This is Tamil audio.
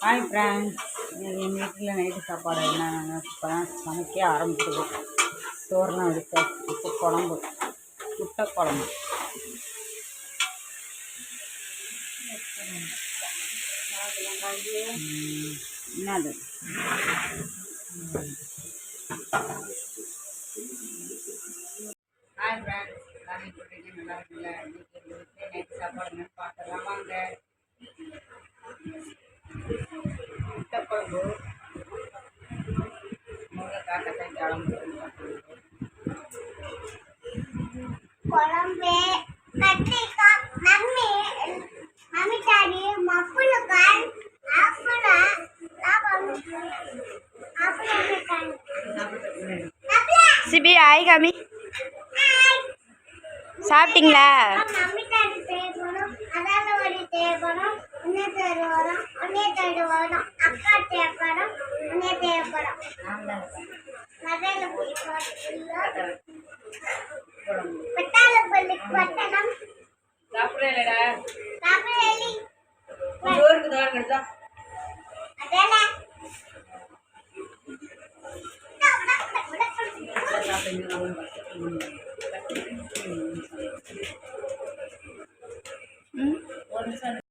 ஹாய் ஃப்ரெண்ட்ஸ், எங்கள் வீட்டில் நைட்டு சாப்பாடு என்னென்னு இப்போ தான் சமைக்க ஆரம்பிச்சிருக்கோம். சோறுலாம் எடுத்தாச்சு. இப்போ குழம்பு, முட்டை குழம்பு. என்னது ஹாய் ஃப்ரெண்ட்ஸ், எல்லாமே போட்டுட்டு நல்லா இருக்குல்ல. இன்றைக்கி எங்கள் வீட்டில் நைட்டு சாப்பாடு என்னன்னு பார்த்துடலாம் வாங்க. முட்டை குழம்பு, முருங்கைக்காய் குழம்பு, குழம்பு கத்திரிக்காய் மம்மி மம்மி தாடி மப்புளுக்காய் ஆப்புனா சிபி ஆய் காமி சாப்பிட்டீங்களா? மம்மி தாடி தேய்க்கணும், அதால ஒரு தேய்க்கணும், உன்னை தேடி வரும், உன்னை தேடி வரும், அக்கா தேய்க்கணும், உன்னை தேய்ப்படும் மகளை பட்டாள பள்ளிக்கு பட்டணம் சாப்பிடலடா சாப்பிடலி சோறுக்கு தான் கிடைச்சா அதேல ஒரு நிமிஷம்